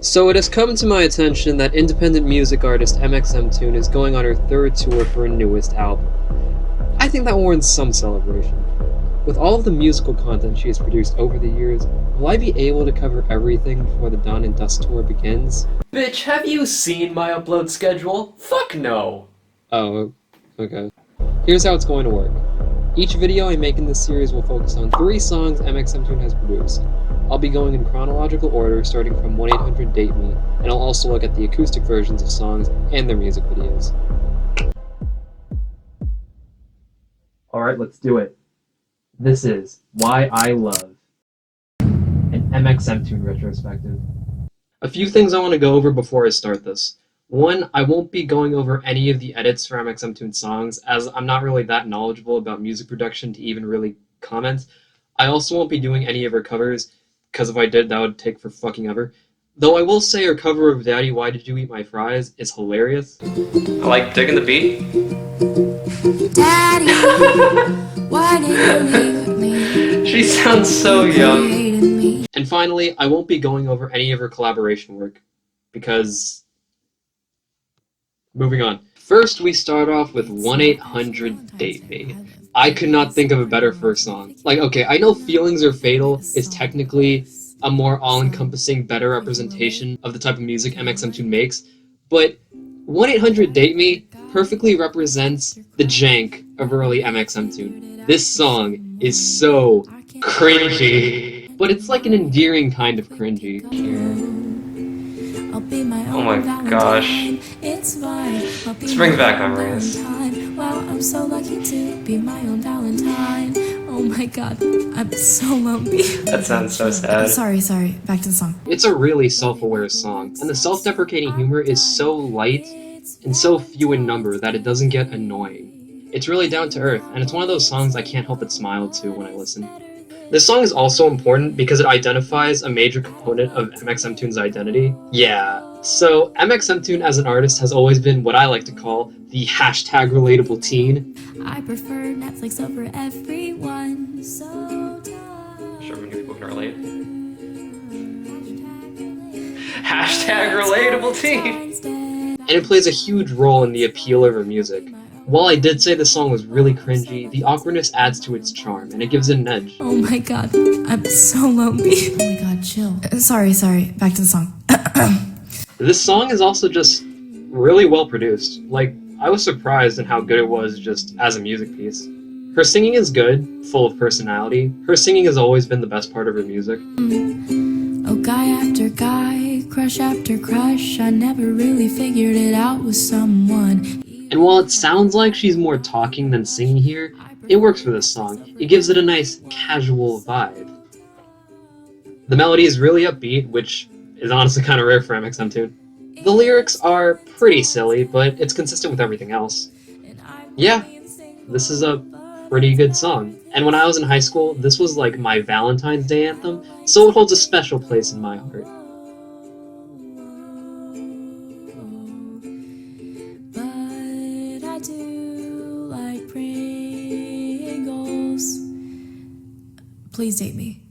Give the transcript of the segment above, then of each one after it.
So it has come to my attention that independent music artist mxmtoon is going on her third tour for her newest album. I think that warrants some celebration. With all of the musical content she has produced over the years, will I be able to cover everything before the Dawn and Dust tour begins? Bitch, have you seen my upload schedule? Fuck no! Oh, okay. Here's how it's going to work. Each video I make in this series will focus on 3 songs mxmtoon has produced. I'll be going in chronological order, starting from 1-800-DATE-ME, and I'll also look at the acoustic versions of songs and their music videos. Alright, let's do it. This is Why I Love, an mxmtoon retrospective. A few things I want to go over before I start this. One, I won't be going over any of the edits for mxmtoon songs, as I'm not really that knowledgeable about music production to even really comment. I also won't be doing any of her covers, because if I did, that would take for fucking ever. Though I will say her cover of Daddy, Why Did You Eat My Fries is hilarious. I like digging the beat. Daddy, why did you leave me? She sounds so young. And finally, I won't be going over any of her collaboration work, because... Moving on. First, we start off with 1-800-DATE-ME. I could not think of a better first song. Like, okay, I know Feelings Are Fatal is technically a more all-encompassing, better representation of the type of music mxmtoon makes, but 1-800-DATE-ME perfectly represents the jank of early mxmtoon. This song is so cringy, but it's like an endearing kind of cringy. Oh my gosh. This brings back memories. Wow, I'm so lucky to be my own Valentine. Oh my god, I'm so lumpy. That sounds so sad. Sorry, back to the song. It's a really self-aware song, and the self-deprecating humor is so light and so few in number that it doesn't get annoying. It's really down to earth, and it's one of those songs I can't help but smile to when I listen. This song is also important because it identifies a major component of mxmtoon's identity. Yeah, so mxmtoon as an artist has always been what I like to call the hashtag relatable teen. I prefer Netflix over everyone, so Sure many people can relate. Hashtag relatable teen! And it plays a huge role in the appeal of her music. While I did say the song was really cringy, the awkwardness adds to its charm, and it gives it an edge. Oh my god, I'm so lonely. Oh my god, chill. Sorry, back to the song. This song is also just really well produced. Like, I was surprised at how good it was just as a music piece. Her singing is good, full of personality. Her singing has always been the best part of her music. Oh, guy after guy, crush after crush, I never really figured it out with someone. And while it sounds like she's more talking than singing here, it works for this song. It gives it a nice, casual vibe. The melody is really upbeat, which is honestly kind of rare for mxmtoon. The lyrics are pretty silly, but it's consistent with everything else. Yeah, this is a pretty good song. And when I was in high school, this was like my Valentine's Day anthem, so it holds a special place in my heart. But I do like Pringles. Please date me.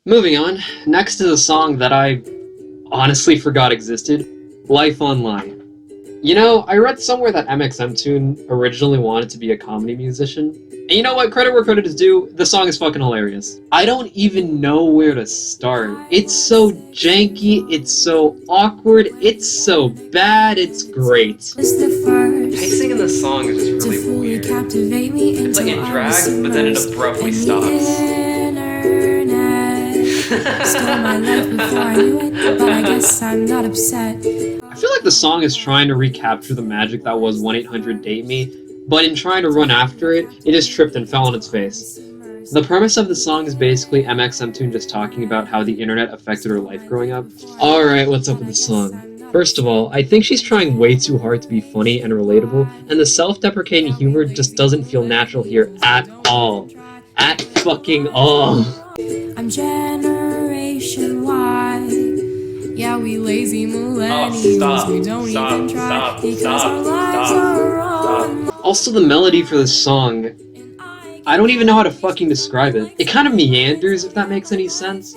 Moving on, next is a song that I honestly forgot existed, Life Online. You know, I read somewhere that mxmtoon originally wanted to be a comedy musician, and you know what, credit where credit is due, the song is fucking hilarious. I don't even know where to start. It's so janky, it's so awkward, it's so bad, it's great. Pacing in this song is just really weird. It's like it drags, but then it abruptly stops. Stole my life before I knew it, but I guess I'm not upset. I feel like the song is trying to recapture the magic that was 1-800-DATE-ME, but in trying to run after it, it just tripped and fell on its face. The premise of the song is basically mxmtoon just talking about how the internet affected her life growing up. Alright, what's up with the song? First of all, I think she's trying way too hard to be funny and relatable, and the self-deprecating humor just doesn't feel natural here at all. At fucking all. I'm Generation Y. Yeah, we lazy millennials. We don't even try because our lives are wrong. Also, the melody for this song, I don't even know how to fucking describe it. It kind of meanders, if that makes any sense.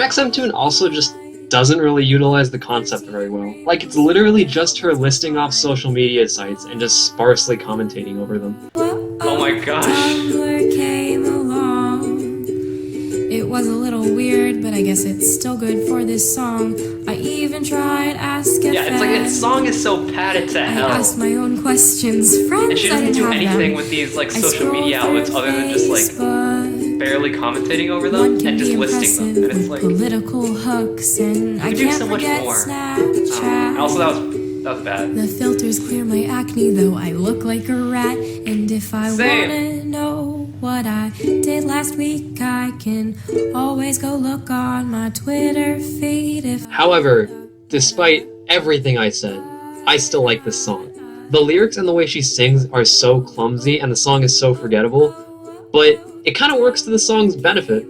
mxmtoon also just doesn't really utilize the concept very well. Like, it's literally just her listing off social media sites and just sparsely commentating over them. Oh my gosh. Tumblr came along. It was a little weird, but I guess it's still good for this song. I even tried Ask Yeah, it's like its song is so padded to I hell. asked my own questions, friends. And she doesn't do anything with these like social media outlets other than just like barely commentating over them and just listing them. And it's like political hooks, and I do can't so much forget more. Snapchat. Also, that was bad. The filters clear my acne, though I look like a rat. And if I wanna know what I did last week, I can always go look on my Twitter feed. However, despite everything I said, I still like this song. The lyrics and the way she sings are so clumsy and the song is so forgettable, but it kind of works to the song's benefit.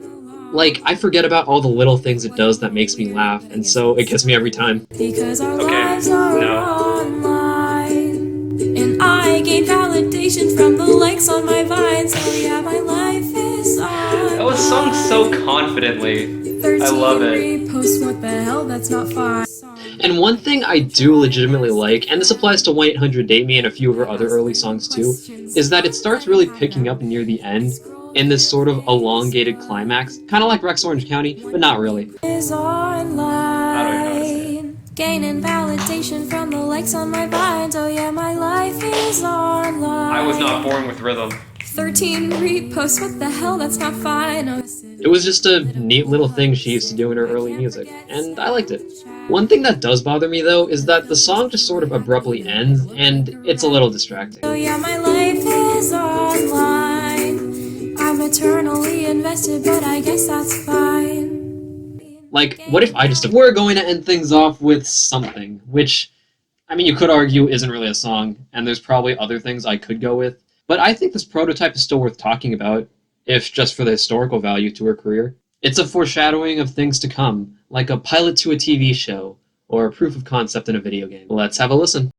Like, I forget about all the little things it does that makes me laugh, and so it gets me every time. Because our lives are online, and I gain validation from the likes on my vines. So yeah, my life is on. That was sung so confidently. I love it. Repost, what the hell? That's not fine. And one thing I do legitimately like, and this applies to 1-800-DATE-ME and a few of her other early songs too, is that it starts really picking up near the end in this sort of elongated climax, kind of like Rex Orange County, but not really. Is online, gaining validation from the likes on my vines. Oh yeah, my life is online. I was not born with rhythm. 13 reposts, what the hell? That's not fine. Oh, It was just a neat little thing she used to do in her early music, and I liked it. One thing that does bother me though is that the song just sort of abruptly ends, and it's a little distracting. oh yeah, my life is online. I'm eternally invested, but I guess that's fine. Like, what if I just... We're going to end things off with something, which, I mean, you could argue isn't really a song, and there's probably other things I could go with, but I think this prototype is still worth talking about, if just for the historical value to her career. It's a foreshadowing of things to come, like a pilot to a TV show, or a proof of concept in a video game. Let's have a listen.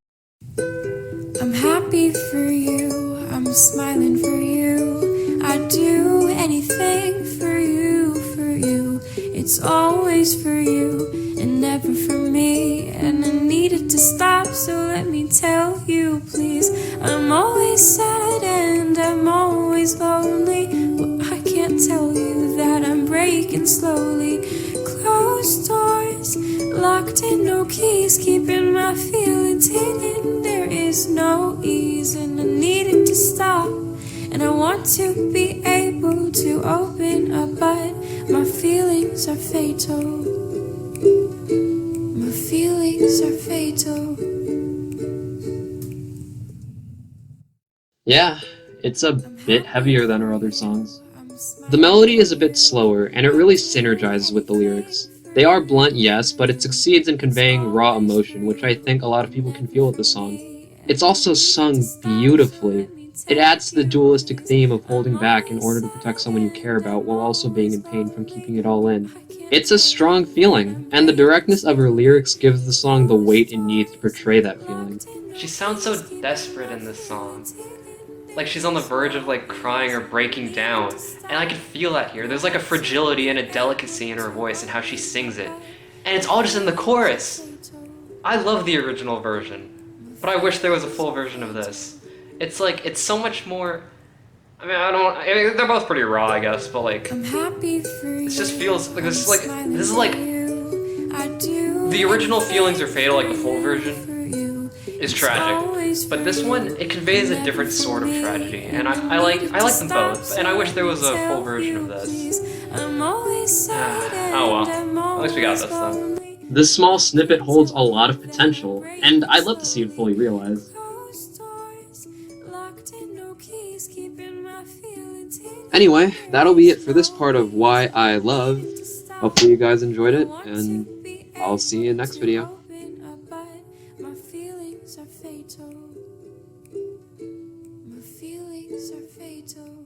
I'm happy for you, I'm smiling for you. I'd do anything for you, for you. It's always for you and never for me. And I needed to stop, so let me tell you, please. I'm always sad and I'm always lonely. Well, I can't tell you that I'm breaking slowly. Closed doors, locked in, no keys, keeping my feelings hidden. There is no ease, and I needed to stop. And I want to be able to open up, but my feelings are fatal. My feelings are fatal. Yeah, it's a bit heavier than her other songs. The melody is a bit slower, and it really synergizes with the lyrics. They are blunt, yes, but it succeeds in conveying raw emotion, which I think a lot of people can feel with the song. It's also sung beautifully. It adds to the dualistic theme of holding back in order to protect someone you care about while also being in pain from keeping it all in. It's a strong feeling, and the directness of her lyrics gives the song the weight it needs to portray that feeling. She sounds so desperate in this song. Like she's on the verge of like crying or breaking down. And I can feel that here. There's like a fragility and a delicacy in her voice and how she sings it. And it's all just in the chorus. I love the original version, but I wish there was a full version of this. It's like, it's so much more... I mean, they're both pretty raw, I guess, but like... I'm happy for you. It just feels like this is like... The original feelings are fatal, like the full version is tragic. But this one, it conveys a different sort of tragedy, and I like them both, and I wish there was a full version of this. Oh well, at least we got this though. This small snippet holds a lot of potential, and I'd love to see it fully realized. Anyway, that'll be it for this part of Why I Love. Hopefully you guys enjoyed it, and I'll see you in the next video. My feelings are fatal.